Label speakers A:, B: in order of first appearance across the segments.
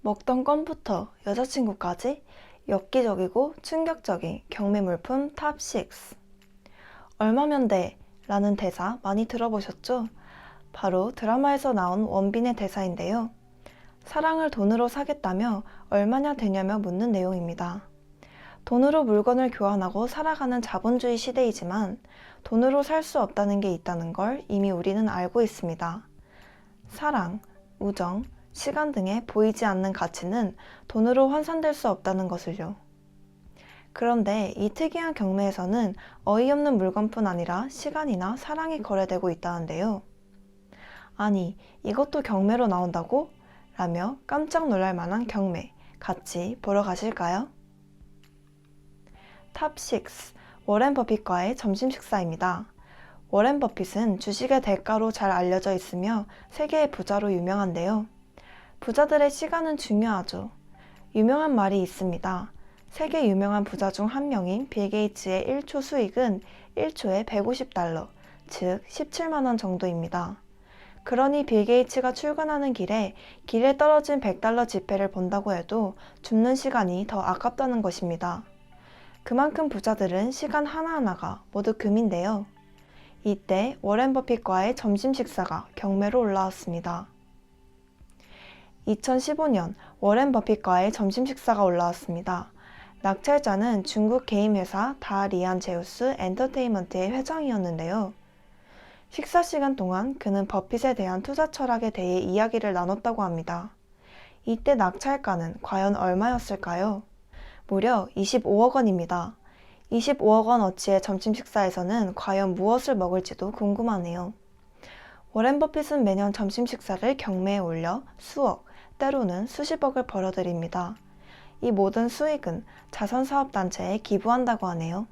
A: 먹던 껌부터 여자친구까지 엽기적이고 충격적인 경매 물품 탑 6. 얼마면 돼? 라는 대사 많이 들어보셨죠? 바로 드라마에서 나온 원빈의 대사인데요. 사랑을 돈으로 사겠다며 얼마냐 되냐며 묻는 내용입니다. 돈으로 물건을 교환하고 살아가는 자본주의 시대이지만 돈으로 살 수 없다는 게 있다는 걸 이미 우리는 알고 있습니다. 사랑, 우정, 시간 등의 보이지 않는 가치는 돈으로 환산될 수 없다는 것을요. 그런데 이 특이한 경매에서는 어이없는 물건뿐 아니라 시간이나 사랑이 거래되고 있다는데요. 아니, 이것도 경매로 나온다고? 라며 깜짝 놀랄 만한 경매, 같이 보러 가실까요? 탑 6. 워렌 버핏과의 점심 식사입니다. 워렌 버핏은 주식의 대가로 잘 알려져 있으며 세계의 부자로 유명한데요. 부자들의 시간은 중요하죠. 유명한 말이 있습니다. 세계 유명한 부자 중 한 명인 빌 게이츠의 1초 수익은 1초에 150달러, 즉 17만 원 정도입니다. 그러니 빌 게이츠가 출근하는 길에 떨어진 100달러 지폐를 본다고 해도 줍는 시간이 더 아깝다는 것입니다. 그만큼 부자들은 시간 하나하나가 모두 금인데요. 이때 워렌 버핏과의 점심 식사가 경매로 올라왔습니다. 2015년 워렌 버핏과의 점심 식사가 올라왔습니다. 낙찰자는 중국 게임 회사 다리안 제우스 엔터테인먼트의 회장이었는데요. 식사 시간 동안 그는 버핏에 대한 투자 철학에 대해 이야기를 나눴다고 합니다. 이때 낙찰가는 과연 얼마였을까요? 무려 25억 원입니다. 25억 원 어치의 점심 식사에서는 과연 무엇을 먹을지도 궁금하네요. 워렌 버핏은 매년 점심 식사를 경매에 올려 수억, 때로는 수십억을 벌어들입니다. 이 모든 수익은 자선사업단체에 기부한다고 하네요.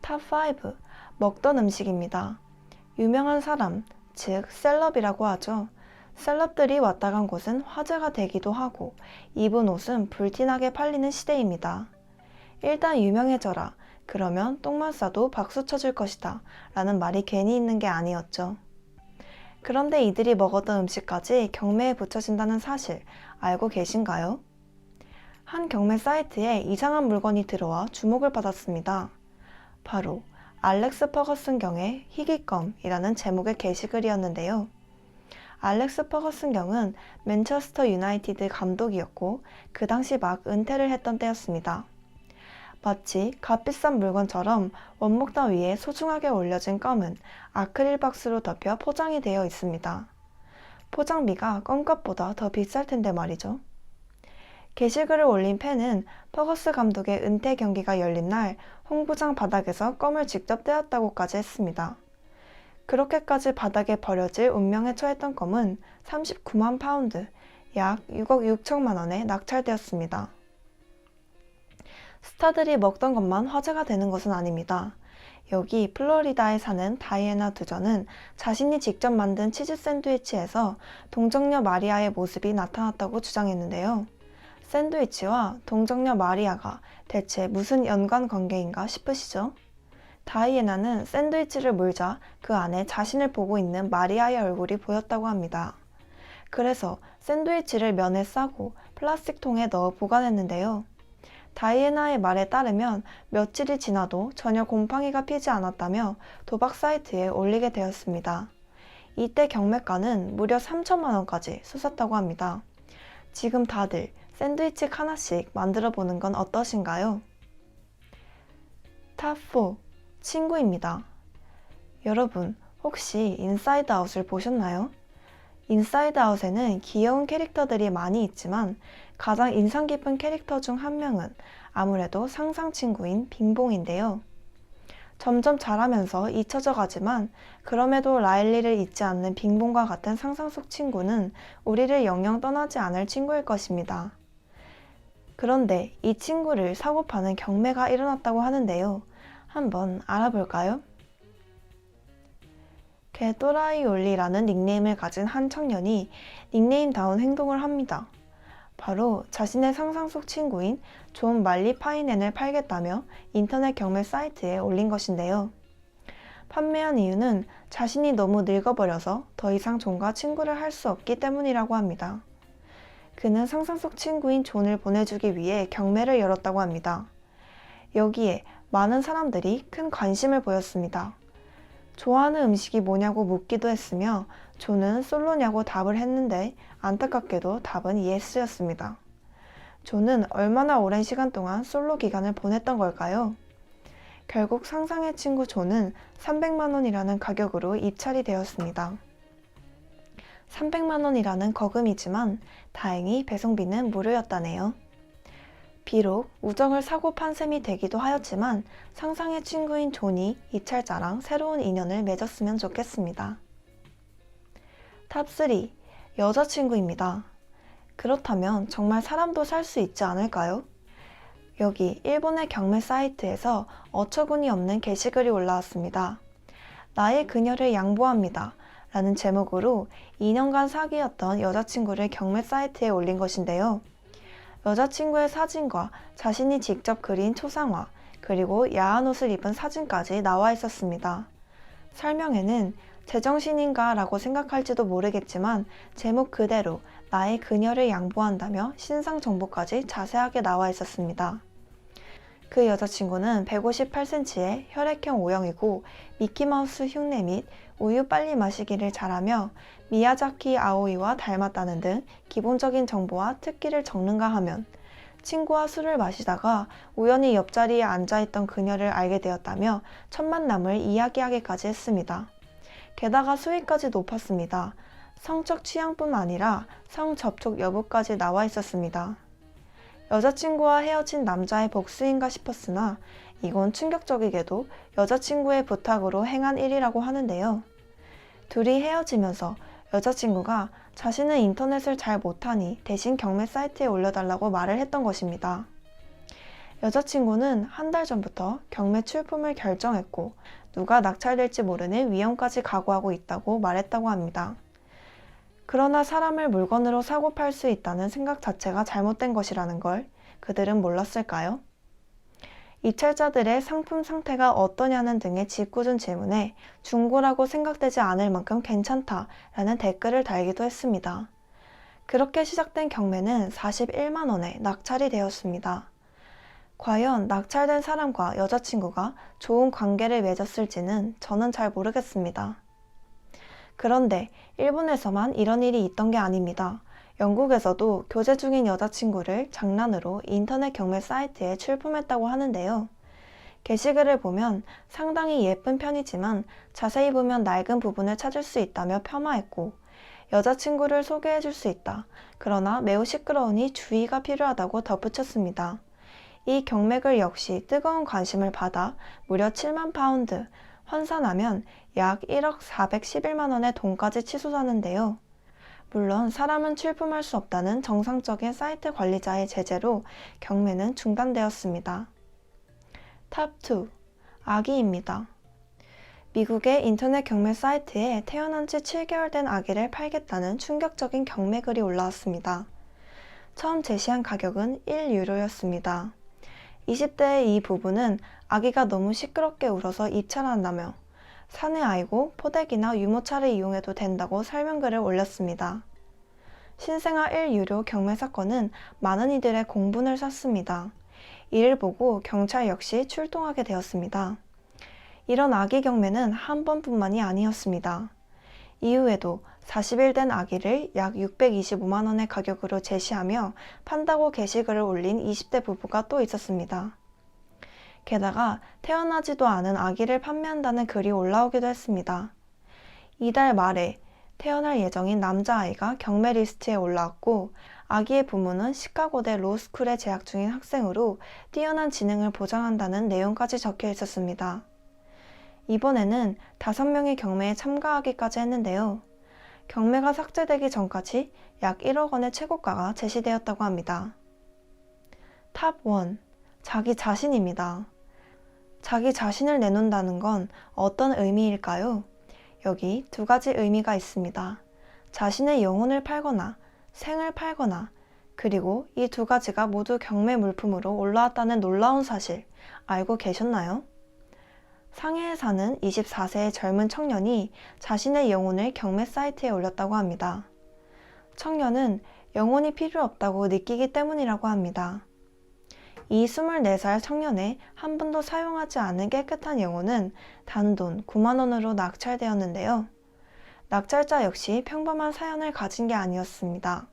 A: 탑 5. 먹던 음식입니다. 유명한 사람, 즉 셀럽이라고 하죠. 셀럽들이 왔다 간 곳은 화제가 되기도 하고 입은 옷은 불티나게 팔리는 시대입니다. 일단 유명해져라. 그러면 똥만 싸도 박수 쳐줄 것이다. 라는 말이 괜히 있는 게 아니었죠. 그런데 이들이 먹었던 음식까지 경매에 붙여진다는 사실 알고 계신가요? 한 경매 사이트에 이상한 물건이 들어와 주목을 받았습니다. 바로 알렉스 퍼거슨 경의 희귀껌이라는 제목의 게시글이었는데요. 알렉스 퍼거슨 경은 맨체스터 유나이티드 감독이었고 그 당시 막 은퇴를 했던 때였습니다. 마치 값비싼 물건처럼 원목당 위에 소중하게 올려진 껌은 아크릴 박스로 덮여 포장이 되어 있습니다. 포장비가 껌값보다 더 비쌀 텐데 말이죠. 게시글을 올린 팬은 퍼거스 감독의 은퇴 경기가 열린 날 홍구장 바닥에서 껌을 직접 떼었다고까지 했습니다. 그렇게까지 바닥에 버려질 운명에 처했던 껌은 39만 파운드, 약 6억 6천만 원에 낙찰되었습니다. 스타들이 먹던 것만 화제가 되는 것은 아닙니다. 여기 플로리다에 사는 다이애나 두전은 자신이 직접 만든 치즈 샌드위치에서 동정녀 마리아의 모습이 나타났다고 주장했는데요. 샌드위치와 동정녀 마리아가 대체 무슨 연관관계인가 싶으시죠? 다이애나는 샌드위치를 물자 그 안에 자신을 보고 있는 마리아의 얼굴이 보였다고 합니다. 그래서 샌드위치를 면에 싸고 플라스틱 통에 넣어 보관했는데요. 다이애나의 말에 따르면 며칠이 지나도 전혀 곰팡이가 피지 않았다며 도박 사이트에 올리게 되었습니다. 이때 경매가는 무려 3천만 원까지 솟았다고 합니다. 지금 다들 샌드위치 하나씩 만들어 보는 건 어떠신가요? 탑 4. 친구입니다. 여러분, 혹시 인사이드 아웃을 보셨나요? 인사이드 아웃에는 귀여운 캐릭터들이 많이 있지만 가장 인상 깊은 캐릭터 중 한 명은 아무래도 상상 친구인 빙봉인데요. 점점 자라면서 잊혀져 가지만 그럼에도 라일리를 잊지 않는 빙봉과 같은 상상 속 친구는 우리를 영영 떠나지 않을 친구일 것입니다. 그런데 이 친구를 사고 파는 경매가 일어났다고 하는데요. 한번 알아볼까요? 개또라이올리라는 닉네임을 가진 한 청년이 닉네임다운 행동을 합니다. 바로 자신의 상상 속 친구인 존 말리 파이넨을 팔겠다며 인터넷 경매 사이트에 올린 것인데요. 판매한 이유는 자신이 너무 늙어버려서 더 이상 존과 친구를 할 수 없기 때문이라고 합니다. 그는 상상 속 친구인 존을 보내주기 위해 경매를 열었다고 합니다. 여기에 많은 사람들이 큰 관심을 보였습니다. 좋아하는 음식이 뭐냐고 묻기도 했으며 존은 솔로냐고 답을 했는데 안타깝게도 답은 예스였습니다. 존은 얼마나 오랜 시간 동안 솔로 기간을 보냈던 걸까요? 결국 상상의 친구 존은 300만 원이라는 가격으로 입찰이 되었습니다. 300만 원이라는 거금이지만 다행히 배송비는 무료였다네요. 비록 우정을 사고 판 셈이 되기도 하였지만 상상의 친구인 존이 입찰자랑 새로운 인연을 맺었으면 좋겠습니다. 탑3. 여자친구입니다. 그렇다면 정말 사람도 살 수 있지 않을까요? 여기 일본의 경매 사이트에서 어처구니 없는 게시글이 올라왔습니다. 나의 그녀를 양보합니다. 라는 제목으로 2년간 사귀었던 여자친구를 경매 사이트에 올린 것인데요. 여자친구의 사진과 자신이 직접 그린 초상화, 그리고 야한 옷을 입은 사진까지 나와 있었습니다. 설명에는 제정신인가 라고 생각할지도 모르겠지만 제목 그대로 나의 그녀를 양보한다며 신상 정보까지 자세하게 나와 있었습니다. 그 여자친구는 158cm의 혈액형 O형이고 미키마우스 흉내 및 우유 빨리 마시기를 잘하며 미야자키 아오이와 닮았다는 등 기본적인 정보와 특기를 적는가 하면 친구와 술을 마시다가 우연히 옆자리에 앉아있던 그녀를 알게 되었다며 첫 만남을 이야기하기까지 했습니다. 게다가 수위까지 높았습니다. 성적 취향뿐 아니라 성 접촉 여부까지 나와 있었습니다. 여자친구와 헤어진 남자의 복수인가 싶었으나 이건 충격적이게도 여자친구의 부탁으로 행한 일이라고 하는데요. 둘이 헤어지면서 여자친구가 자신은 인터넷을 잘 못하니 대신 경매 사이트에 올려달라고 말을 했던 것입니다. 여자친구는 한 달 전부터 경매 출품을 결정했고 누가 낙찰될지 모르는 위험까지 각오하고 있다고 말했다고 합니다. 그러나 사람을 물건으로 사고 팔 수 있다는 생각 자체가 잘못된 것이라는 걸 그들은 몰랐을까요? 입찰자들의 상품 상태가 어떠냐는 등의 짓궂은 질문에 중고라고 생각되지 않을 만큼 괜찮다라는 댓글을 달기도 했습니다. 그렇게 시작된 경매는 41만 원에 낙찰이 되었습니다. 과연 낙찰된 사람과 여자친구가 좋은 관계를 맺었을지는 저는 잘 모르겠습니다. 그런데 일본에서만 이런 일이 있던 게 아닙니다. 영국에서도 교제 중인 여자친구를 장난으로 인터넷 경매 사이트에 출품했다고 하는데요. 게시글을 보면 상당히 예쁜 편이지만 자세히 보면 낡은 부분을 찾을 수 있다며 폄하했고 여자친구를 소개해줄 수 있다. 그러나 매우 시끄러우니 주의가 필요하다고 덧붙였습니다. 이 경매글 역시 뜨거운 관심을 받아 무려 7만 파운드, 환산하면 약 1억 411만 원의 돈까지 치솟았는데요. 물론 사람은 출품할 수 없다는 정상적인 사이트 관리자의 제재로 경매는 중단되었습니다. 탑2. 아기입니다. 미국의 인터넷 경매 사이트에 태어난 지 7개월 된 아기를 팔겠다는 충격적인 경매글이 올라왔습니다. 처음 제시한 가격은 1유로였습니다. 20대의 이 부부는 아기가 너무 시끄럽게 울어서 입찰한다며 사내 아이고 포대기나 유모차를 이용해도 된다고 설명글을 올렸습니다. 신생아 1유료 경매 사건은 많은 이들의 공분을 샀습니다. 이를 보고 경찰 역시 출동하게 되었습니다. 이런 아기 경매는 한 번뿐만이 아니었습니다. 이후에도 40일 된 아기를 약 625만 원의 가격으로 제시하며 판다고 게시글을 올린 20대 부부가 또 있었습니다. 게다가 태어나지도 않은 아기를 판매한다는 글이 올라오기도 했습니다. 이달 말에 태어날 예정인 남자아이가 경매 리스트에 올라왔고 아기의 부모는 시카고대 로스쿨에 재학 중인 학생으로 뛰어난 지능을 보장한다는 내용까지 적혀 있었습니다. 이번에는 5명이 경매에 참가하기까지 했는데요. 경매가 삭제되기 전까지 약 1억 원의 최고가가 제시되었다고 합니다. 탑1. 자기 자신입니다. 자기 자신을 내놓는다는 건 어떤 의미일까요? 여기 두 가지 의미가 있습니다. 자신의 영혼을 팔거나 생을 팔거나 그리고 이 두 가지가 모두 경매 물품으로 올라왔다는 놀라운 사실 알고 계셨나요? 상해에 사는 24세의 젊은 청년이 자신의 영혼을 경매 사이트에 올렸다고 합니다. 청년은 영혼이 필요 없다고 느끼기 때문이라고 합니다. 이 24살 청년의 한 번도 사용하지 않은 깨끗한 영혼은 단돈 9만 원으로 낙찰되었는데요. 낙찰자 역시 평범한 사연을 가진 게 아니었습니다.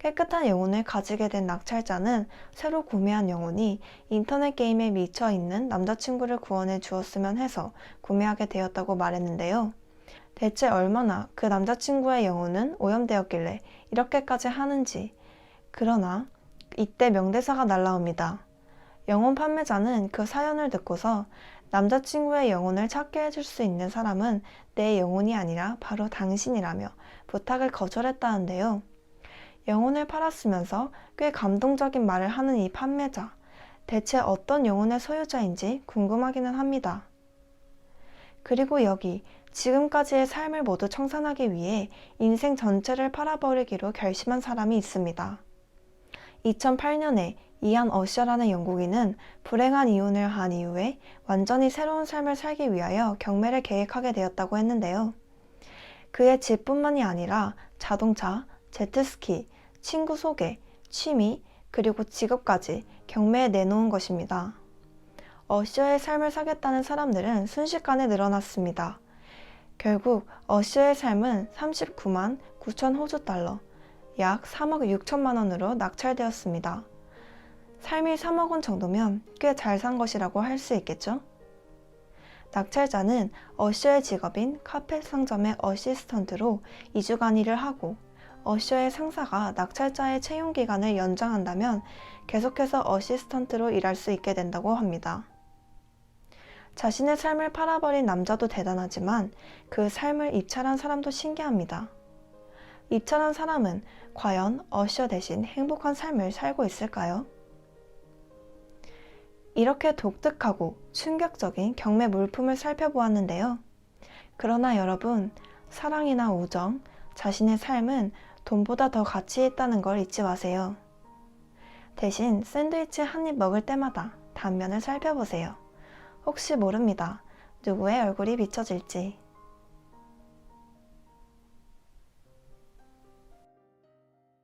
A: 깨끗한 영혼을 가지게 된 낙찰자는 새로 구매한 영혼이 인터넷 게임에 미쳐 있는 남자친구를 구원해 주었으면 해서 구매하게 되었다고 말했는데요. 대체 얼마나 그 남자친구의 영혼은 오염되었길래 이렇게까지 하는지. 그러나 이때 명대사가 날라옵니다. 영혼 판매자는 그 사연을 듣고서 남자친구의 영혼을 찾게 해줄 수 있는 사람은 내 영혼이 아니라 바로 당신이라며 부탁을 거절했다는데요. 영혼을 팔았으면서 꽤 감동적인 말을 하는 이 판매자. 대체 어떤 영혼의 소유자인지 궁금하기는 합니다. 그리고 여기 지금까지의 삶을 모두 청산하기 위해 인생 전체를 팔아버리기로 결심한 사람이 있습니다. 2008년에 이안 어셔라는 영국인은 불행한 이혼을 한 이후에 완전히 새로운 삶을 살기 위하여 경매를 계획하게 되었다고 했는데요. 그의 집뿐만이 아니라 자동차, 제트스키, 친구 소개, 취미, 그리고 직업까지 경매에 내놓은 것입니다. 어셔의 삶을 사겠다는 사람들은 순식간에 늘어났습니다. 결국 어셔의 삶은 39만 9천 호주 달러, 약 3억 6천만 원으로 낙찰되었습니다. 삶이 3억 원 정도면 꽤 잘 산 것이라고 할 수 있겠죠? 낙찰자는 어셔의 직업인 카펫 상점의 어시스턴트로 2주간 일을 하고 어셔의 상사가 낙찰자의 채용 기간을 연장한다면 계속해서 어시스턴트로 일할 수 있게 된다고 합니다. 자신의 삶을 팔아버린 남자도 대단하지만 그 삶을 입찰한 사람도 신기합니다. 입찰한 사람은 과연 어셔 대신 행복한 삶을 살고 있을까요? 이렇게 독특하고 충격적인 경매 물품을 살펴보았는데요. 그러나 여러분, 사랑이나 우정, 자신의 삶은 돈보다 더 가치 있다는 걸 잊지 마세요. 대신 샌드위치 한 입 먹을 때마다 단면을 살펴보세요. 혹시 모릅니다. 누구의 얼굴이 비춰질지.